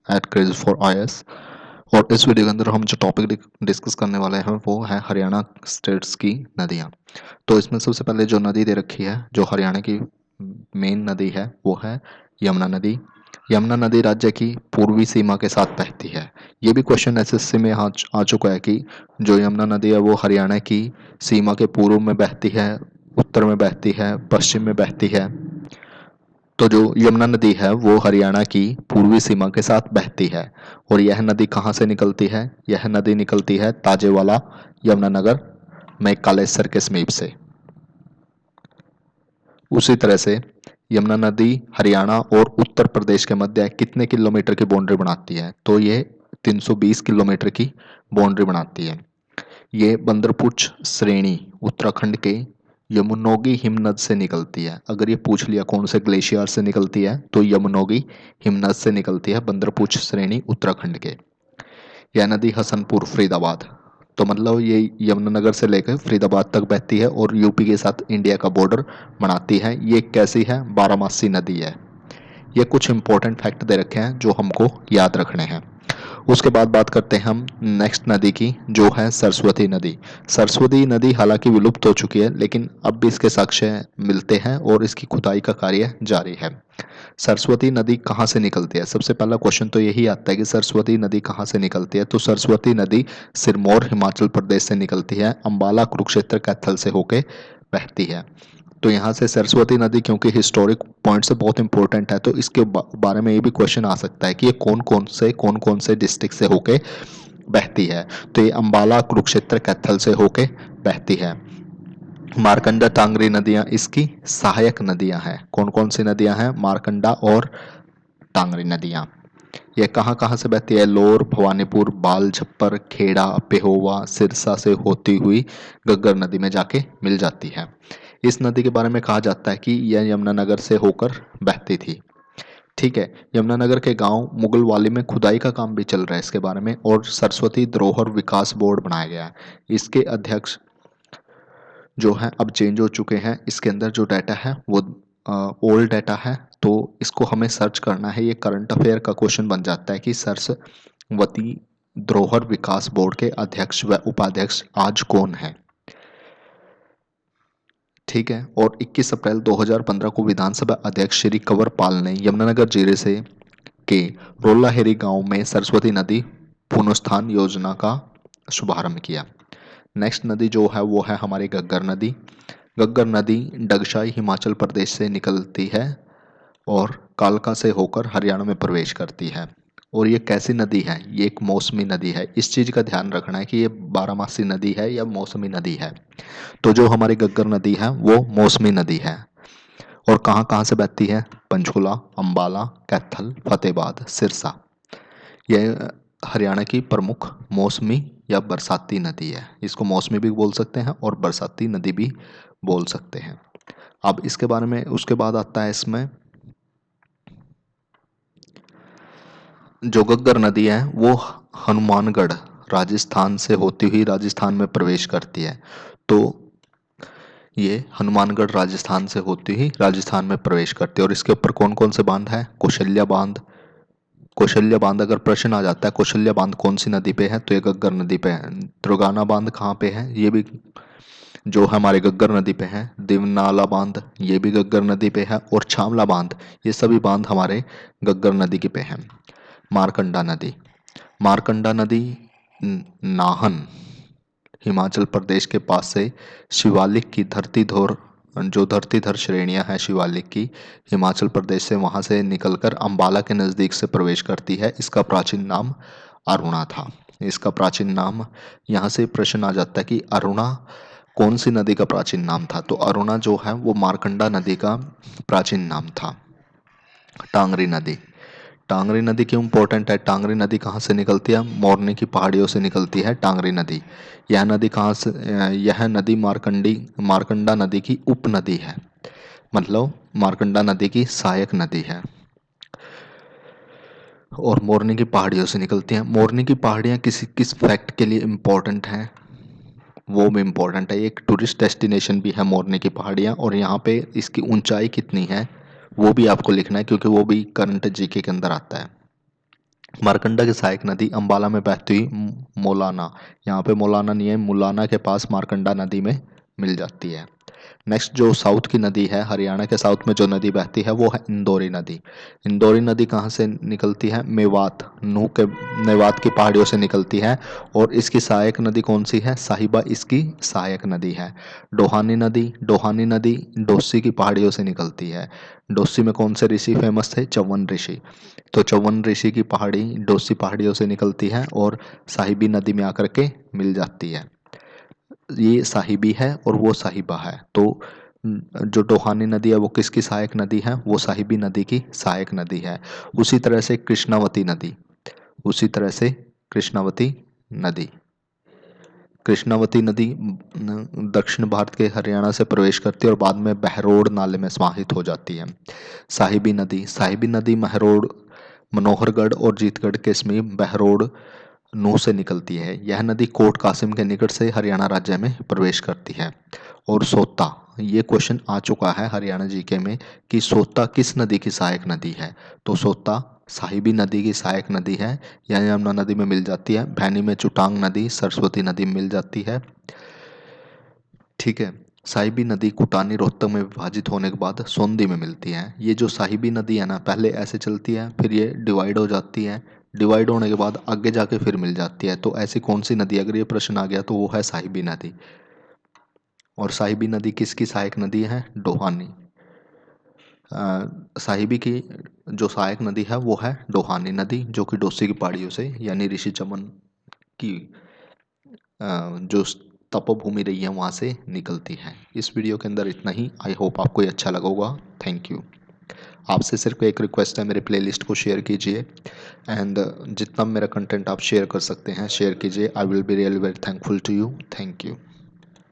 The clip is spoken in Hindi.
Eight craze for IAS. और इस वीडियो के अंदर हम जो टॉपिक डिस्कस करने वाले हैं वो है हरियाणा स्टेट्स की नदियाँ। तो इसमें सबसे पहले जो नदी दे रखी है जो हरियाणा की मेन नदी है वो है यमुना नदी। यमुना नदी राज्य की पूर्वी सीमा के साथ बहती है। ये भी क्वेश्चन एसएससी में आ चुका है कि जो यमुना नदी है वो हरियाणा की सीमा के पूर्व में बहती है, उत्तर में बहती है, पश्चिम में बहती है। तो जो यमुना नदी है वो हरियाणा की पूर्वी सीमा के साथ बहती है। और यह नदी कहाँ से निकलती है? यह नदी निकलती है ताजेवाला यमुनानगर में कालेसर के समीप से। उसी तरह से यमुना नदी हरियाणा और उत्तर प्रदेश के मध्य कितने किलोमीटर की बाउंड्री बनाती है? तो ये 320 किलोमीटर की बाउंड्री बनाती है। ये बंदरपुछ श्रेणी उत्तराखंड के यमुनोगी हिमनद से निकलती है। अगर ये पूछ लिया कौन से ग्लेशियर से निकलती है तो यमुनोगी हिमनद से निकलती है, बंदरपुछ श्रेणी उत्तराखंड के। यह नदी हसनपुर फरीदाबाद, तो मतलब ये यमुनानगर से लेकर फरीदाबाद तक बहती है और यूपी के साथ इंडिया का बॉर्डर बनाती है। ये कैसी है? बारामासी नदी है। ये कुछ इंपॉर्टेंट फैक्ट दे रखे हैं जो हमको याद रखने हैं। उसके बाद बात करते हैं हम नेक्स्ट नदी की जो है सरस्वती नदी। सरस्वती नदी हालांकि विलुप्त हो चुकी है लेकिन अब भी इसके साक्ष्य मिलते हैं और इसकी खुदाई का कार्य जारी है। सरस्वती नदी कहाँ से निकलती है? सबसे पहला क्वेश्चन तो यही आता है कि सरस्वती नदी कहाँ से निकलती है। तो सरस्वती नदी सिरमौर हिमाचल प्रदेश से निकलती है, अंबाला कुरुक्षेत्र कैथल से होके बहती है। तो यहाँ से सरस्वती नदी क्योंकि हिस्टोरिक पॉइंट से बहुत इंपॉर्टेंट है तो इसके बारे में ये भी क्वेश्चन आ सकता है कि ये कौन कौन से डिस्ट्रिक्ट से होके बहती है। तो ये अंबाला कुरुक्षेत्र कैथल से होके बहती है। मारकंडा टांगरी नदियां इसकी सहायक नदियां हैं। कौन कौन सी नदियां हैं? मारकंडा और टांगरी नदियां। ये कहाँ कहाँ से बहती है? लोर, भवानीपुर, बाल छप्पर, खेड़ा, पेहोवा, सिरसा से होती हुई गग्गर नदी में जाके मिल जाती है। इस नदी के बारे में कहा जाता है कि यह यमुनानगर से होकर बहती थी। ठीक है। यमुनानगर के गांव मुगलवाली में खुदाई का काम भी चल रहा है इसके बारे में, और सरस्वती धरोहर विकास बोर्ड बनाया गया है। इसके अध्यक्ष जो है अब चेंज हो चुके हैं। इसके अंदर जो डाटा है वो ओल्ड डाटा है, तो इसको हमें सर्च करना है। ये करंट अफेयर का क्वेश्चन बन जाता है कि सरस्वती धरोहर विकास बोर्ड के अध्यक्ष व उपाध्यक्ष आज कौन है। ठीक है। और 21 अप्रैल 2015 को विधानसभा अध्यक्ष श्री कंवर पाल ने यमुनानगर जिले से के रोलाहेरी गांव में सरस्वती नदी पुनरुत्थान योजना का शुभारंभ किया। नेक्स्ट नदी जो है वो है हमारी गग्गर नदी। गग्गर नदी डगशाई हिमाचल प्रदेश से निकलती है और कालका से होकर हरियाणा में प्रवेश करती है। और ये कैसी नदी है? ये एक मौसमी नदी है। इस चीज़ का ध्यान रखना है कि ये बारामासी नदी है या मौसमी नदी है। तो जो हमारी गग्गर नदी है वो मौसमी नदी है। और कहाँ कहाँ से बहती है? पंचकुला, अंबाला, कैथल, फतेहाबाद, सिरसा। यह हरियाणा की प्रमुख मौसमी या बरसाती नदी है। इसको मौसमी भी बोल सकते हैं और बरसाती नदी भी बोल सकते हैं। अब इसके बारे में उसके बाद आता है इसमें जो गग्गर नदी है वो हनुमानगढ़ राजस्थान से होती हुई राजस्थान में प्रवेश करती है। तो ये हनुमानगढ़ राजस्थान से होती हुई राजस्थान में प्रवेश करती है। और इसके ऊपर कौन कौन से बांध है? कौशल्या बांध। कौशल्या बांध अगर प्रश्न आ जाता है कौशल्या बांध कौन सी नदी पे है तो ये गग्गर नदी पे है। दुर्गाना बांध कहाँ पे है? ये भी जो हमारे गग्गर नदी पे है। दिवनाला बांध ये भी गग्गर नदी पे है। और छामला बांध, ये सभी बांध हमारे गग्गर नदी के पे हैं। मारकंडा नदी। मारकंडा नदी नाहन हिमाचल प्रदेश के पास से शिवालिक की धरतीधर जो धरतीधर श्रेणियां हैं शिवालिक की, हिमाचल प्रदेश से वहां से निकलकर अंबाला के नज़दीक से प्रवेश करती है। इसका प्राचीन नाम अरुणा था। इसका प्राचीन नाम, यहाँ से प्रश्न आ जाता है कि अरुणा कौन सी नदी का प्राचीन नाम था? तो अरुणा जो है वो मारकंडा नदी का प्राचीन नाम था। टांगरी नदी। टांगरी नदी क्यों इंपॉर्टेंट है? टांगरी नदी कहाँ से निकलती है? मोरनी की पहाड़ियों से निकलती है टांगरी नदी। यह नदी कहाँ से यह नदी मारकंडा नदी की उपनदी है। मतलब मारकंडा नदी की सहायक नदी है और मोरनी की पहाड़ियों से निकलती हैं। मोरनी की पहाड़ियाँ किस फैक्ट के लिए इम्पोर्टेंट हैं वो भी इम्पोर्टेंट है। एक टूरिस्ट डेस्टिनेशन भी है मोरनी की पहाड़ियाँ, और यहाँ पे इसकी ऊंचाई कितनी है वो भी आपको लिखना है क्योंकि वो भी करंट जीके के अंदर आता है। मारकंडा की सहायक नदी अंबाला में बहती हुई मोलाना, यहाँ पे मोलाना नहीं है, मुलाना के पास मारकंडा नदी में मिल जाती है। नेक्स्ट जो साउथ की नदी है, हरियाणा के साउथ में जो नदी बहती है वो है इंदौरी नदी। इंदौरी नदी कहाँ से निकलती है? मेवात, नूह के मेवात की पहाड़ियों से निकलती है। और इसकी सहायक नदी कौन सी है? साहिबा इसकी सहायक नदी है। डोहानी नदी डोसी की पहाड़ियों से निकलती है। डोसी में कौन से ऋषि फेमस थे? च्यवन ऋषि। तो च्यवन ऋषि की पहाड़ी डोसी पहाड़ियों से निकलती है और साहिबी नदी में आकर के मिल जाती है। ये साहिबी है और वो साहिबा है। तो जो टोहानी नदी है वो किसकी सहायक नदी है? वो साहिबी नदी की सहायक नदी है। उसी तरह से कृष्णावती नदी, उसी तरह से कृष्णावती नदी कृष्णावती नदी दक्षिण भारत के हरियाणा से प्रवेश करती है और बाद में बहरोड नाले में समाहित हो जाती है। साहिबी नदी महरोड, मनोहरगढ़ और जीतगढ़ के समीप बहरोड नूह से निकलती है। यह नदी कोट कासिम के निकट से हरियाणा राज्य में प्रवेश करती है। और सोता, ये क्वेश्चन आ चुका है हरियाणा जीके में कि सोता किस नदी की सहायक नदी है? तो सोता साहिबी नदी की सहायक नदी है। यह यमुना नदी में मिल जाती है। भैनी में चुटांग नदी, सरस्वती नदी में मिल जाती है। ठीक है। साहिबी नदी कुटानी रोहतक में विभाजित होने के बाद सोंदी में मिलती है। ये जो साहिबी नदी है ना, पहले ऐसे चलती है, फिर ये डिवाइड हो जाती है। डिवाइड होने के बाद आगे जाके फिर मिल जाती है। तो ऐसी कौन सी नदी, अगर ये प्रश्न आ गया तो वो है साहिबी नदी। और साहिबी नदी किसकी सहायक नदी है? डोहानी। साहिबी की जो सहायक नदी है वो है डोहानी नदी, जो कि डोसी की पहाड़ियों से यानी ऋषि चमन की जो तपोभूमि रही है वहाँ से निकलती है। इस वीडियो के अंदर इतना ही। आई होप आपको ये अच्छा लगा होगा। Thank you. आपसे सिर्फ एक रिक्वेस्ट है, मेरे प्लेलिस्ट को शेयर कीजिए एंड जितना मेरा कंटेंट आप शेयर कर सकते हैं शेयर कीजिए। I will be really very thankful to you. Thank you.